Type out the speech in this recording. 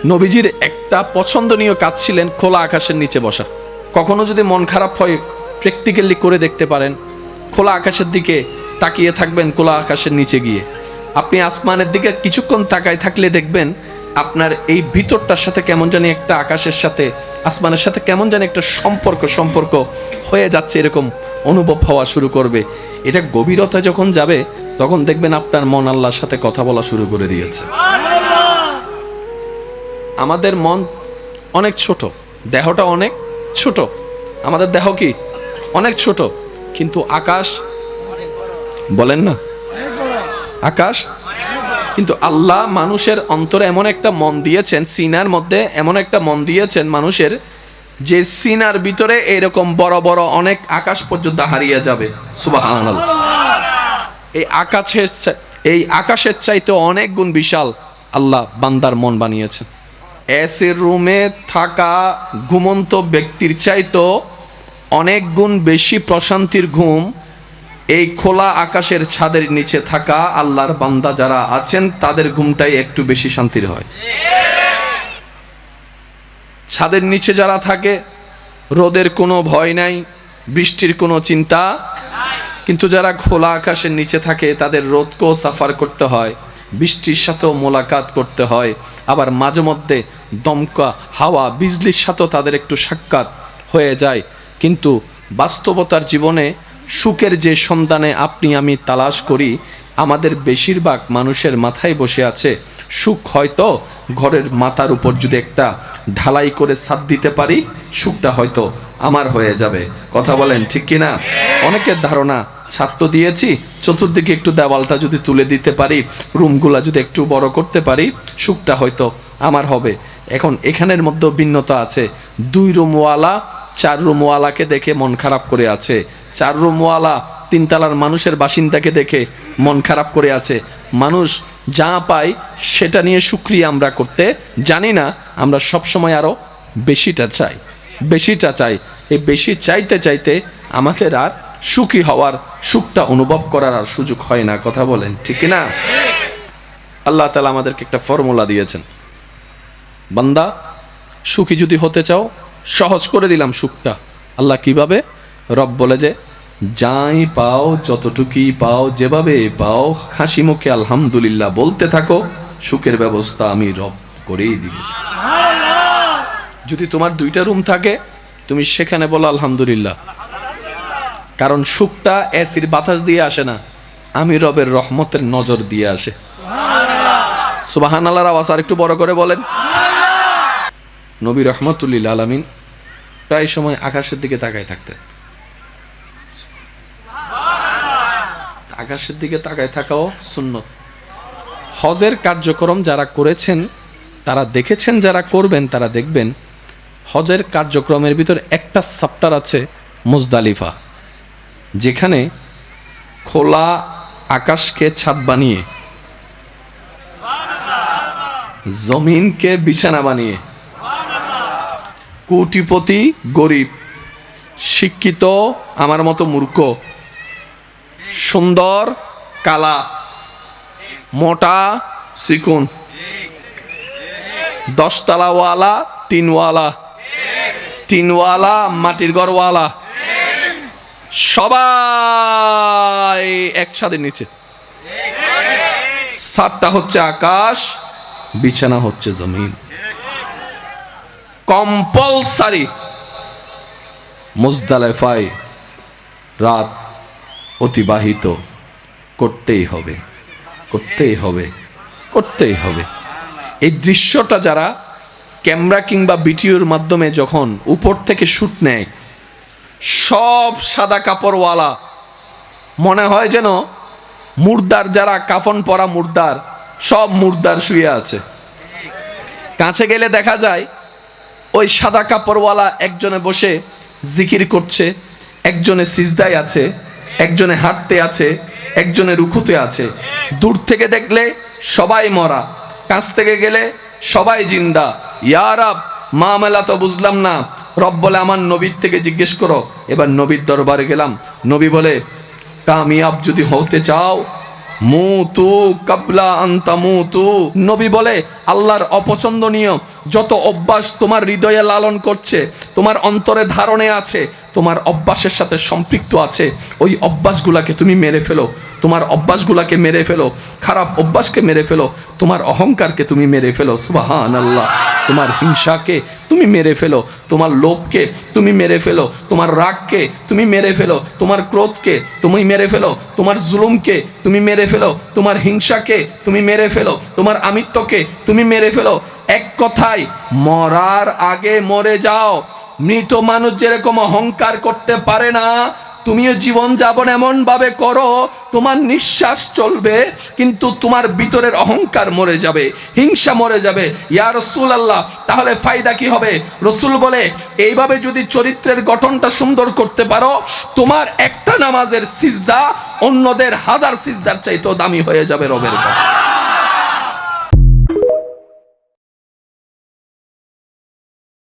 নবীজির একটা পছন্দনীয় কাজ ছিলেন খোলা আকাশের নিচে বসা। কখনো যদি মন খারাপ হয়, প্র্যাকটিক্যালি করে দেখতে পারেন। খোলা আকাশের দিকে তাকিয়ে থাকবেন, খোলা আকাশের নিচে গিয়ে আপনি আসমানের দিকে কিছুক্ষণ তাকায় থাকলে দেখবেন আপনার এই ভিতরটার সাথে কেমন জানি একটা, আকাশের সাথে আসমানের সাথে কেমন জানি একটা সম্পর্ক হয়ে যাচ্ছে, এরকম অনুভব হওয়া শুরু করবে। এটা গভীরতা যখন যাবে তখন দেখবেন আপনার মন আল্লাহর সাথে কথা বলা শুরু করে দিয়েছে। আমাদের মন অনেক ছোট, দেহটা অনেক ছোট, আমাদের দেহ কি অনেক ছোট, কিন্তু আকাশ বলেন না, আকাশ। কিন্তু আল্লাহ মানুষের অন্তরে এমন একটা মন দিয়েছেন, সিনার মধ্যে এমন একটা মন দিয়েছেন মানুষের, যে সিনার ভিতরে এরকম বড় বড় অনেক আকাশ পর্যন্ত হারিয়ে যাবে। সুবহানাল্লাহ। এই আকাশের চাইতে অনেক গুণ বিশাল আল্লাহ বান্দার মন বানিয়েছেন। এসির রুমে থাকা ঘুমন্ত ব্যক্তির চাইতো অনেক গুণ বেশি প্রশান্তির ঘুম এই খোলা আকাশের ছাদের নিচে থাকা আল্লাহর বান্দা যারা আছেন তাদের ঘুমটাই একটু বেশি শান্তির হয়। ছাদের নিচে যারা থাকে রোদের কোনো ভয় নাই, বৃষ্টির কোনো চিন্তা, কিন্তু যারা খোলা আকাশের নিচে থাকে তাদের রোদকেও সাফার করতে হয়, বৃষ্টির সাথেও মোলাকাত করতে হয়, আবার মাঝে মধ্যে দমকা হাওয়া বিজলির সাথেও তাদের একটু সাক্ষাৎ হয়ে যায়। কিন্তু বাস্তবতার জীবনে সুখের যে সন্ধানে আপনি আমি তালাশ করি, আমাদের বেশিরভাগ মানুষের মাথায় বসে আছে সুখ। হয়তো ঘরের মাথার উপর যদি একটা ঢালাই করে ছাদ দিতে পারি, সুখটা হয়তো আমার হয়ে যাবে। কথা বলেন ঠিক কিনা? অনেকের ধারণা ছাদ তো দিয়েছি, চতুর্দিকে একটু দেওয়ালটা যদি তুলে দিতে পারি, রুমগুলা যদি একটু বড় করতে পারি, সুখটা হয়তো আমার হবে। এখন এখানের মধ্যে ভিন্নতা আছে। 2 রুমওয়ালা 4 রুমওয়ালাকে দেখে মন খারাপ করে আছে, 4 রুমওয়ালা 3 তলার মানুষের বাসিন্দাকে দেখে মন খারাপ করে আছে। মানুষ যা পায় সেটা নিয়ে শুকরিয়া আমরা করতে জানি না, আমরা সবসময় আরো বেশিটা চাই। এই বেশি চাইতে চাইতে আমাদের আর সুখী হওয়ার, সুখটা অনুভব করার আর সুযোগ হয় না। কথা বলেন ঠিক না? আল্লাহ তাআলা আমাদেরকে একটা ফর্মুলা দিয়েছেন, বান্দা সুখী যদি হতে চাও সহজ করে দিলাম সুখটা। আল্লাহ কিভাবে? রব বলে যে যাই পাও, যতটুকুই পাও, যেভাবে পাও, হাসি মুখে আলহামদুলিল্লাহ বলতে থাকো, সুখের ব্যবস্থা আমি রব করেই দিব। যদি তোমার 2টা রুম থাকে তুমি সেখানে বলো আলহামদুলিল্লাহ, কারণ সুখটা এসির বাতাস দিয়ে আসে না, আমি রবের রহমতের নজর দিয়ে আসে। সুবহানাল্লাহর আওয়াজ আর একটু বড় করে বলেন। নবী রহমতুল্লিল আলামিন প্রায় সময় আকাশের দিকে তাকায় থাকতেন। আকাশের দিকে তাকায় থাকাও সুন্নত। হজের কার্যক্রম যারা করেছেন তারা দেখেছেন, যারা করবেন তারা দেখবেন হজের কার্যক্রমের ভিতর একটা চ্যাপ্টার আছে মুজদালিফা, যেখানে খোলা আকাশকে ছাদ বানিয়ে, জমিনকে বিছানা বানিয়ে, কোটিপতি গরিব, শিক্ষিত আমার মতো মূর্খ, সুন্দর কালা, মোটা চিকুন, 10 তলাওয়ালা টিনওয়ালা মাটির ঘরওয়ালা, সবাই একসাথে নিচে। ছাদটা হচ্ছে আকাশ, বিছানা হচ্ছে জমিন। কম্পালসারি মুজদালিফায় রাত অতিবাহিত করতেই হবে। এই দৃশ্যটা যারা ক্যামেরা কিংবা ভিডিওর মাধ্যমে যখন উপর থেকে শুট নেয়, সব সাদা কাপড়ওয়ালা, মনে হয় যেন মুর্দার, যারা কাফন পরা মুর্দার, সব মুর্দার শুয়ে আছে। কাছে গেলে দেখা যায় ওই সাদা কাপড়ওয়ালা একজনে বসে জিকির করছে, একজনে সিজদায় আছে, একজনে হাঁটতে আছে, একজনে রুকুতে আছে। দূর থেকে দেখলে সবাই মরা, কাছ থেকে গেলে সবাই জিন্দা। ইয়া রব, মামলা তো বুঝলাম না। রব বলে আমার নবীর থেকে জিজ্ঞেস করো। এবার নবীর দরবারে গেলাম, নবী বলে কামিয়াব যদি হতে চাও মুতু কাবলা আনতা মুতু। নবী বলে আল্লাহর অপছন্দনীয় যত অভ্যাস তোমার হৃদয়ে লালন করছে, তোমার অন্তরে ধারণে আছে, তোমার অভ্যাসের সাথে সম্পৃক্ত আছে, ওই অভ্যাসগুলাকে তুমি মেরে ফেলো, তোমার অভ্যাসগুলাকে মেরে ফেলো, খারাপ অভ্যাসকে মেরে ফেলো, তোমার অহংকারকে তুমি মেরে ফেলো, সুবহানাল্লাহ। তোমার হিংসাকে তুমি মেরে ফেলো, তোমার লোভকে তুমি মেরে ফেলো, তোমার রাগকে তুমি মেরে ফেলো, তোমার ক্রোধকে তুমি মেরে ফেলো, তোমার জুলুমকে তুমি মেরে ফেলো, তোমার হিংসাকে তুমি মেরে ফেলো, তোমার আমিত্বকে তুমি মেরে ফেলো। এক কথায় মরার আগে মরে যাও। মৃত মানুষ যেরকম অহংকার করতে পারে না, তুমিও জীবন যাপন এমন ভাবে করো তোমার নিঃশ্বাস চলবে কিন্তু তোমার ভিতরের অহংকার মরে যাবে, হিংসা মরে যাবে। ইয়া রাসূলুল্লাহ, তাহলে ফায়দা কি হবে? রাসূল বলে এইভাবে যদি চরিত্রের গঠনটা সুন্দর করতে পারো, তোমার একটা নামাজের সিজদা অন্যদের হাজার সিজদার চাইতেও দামি হয়ে যাবে রবের কাছে।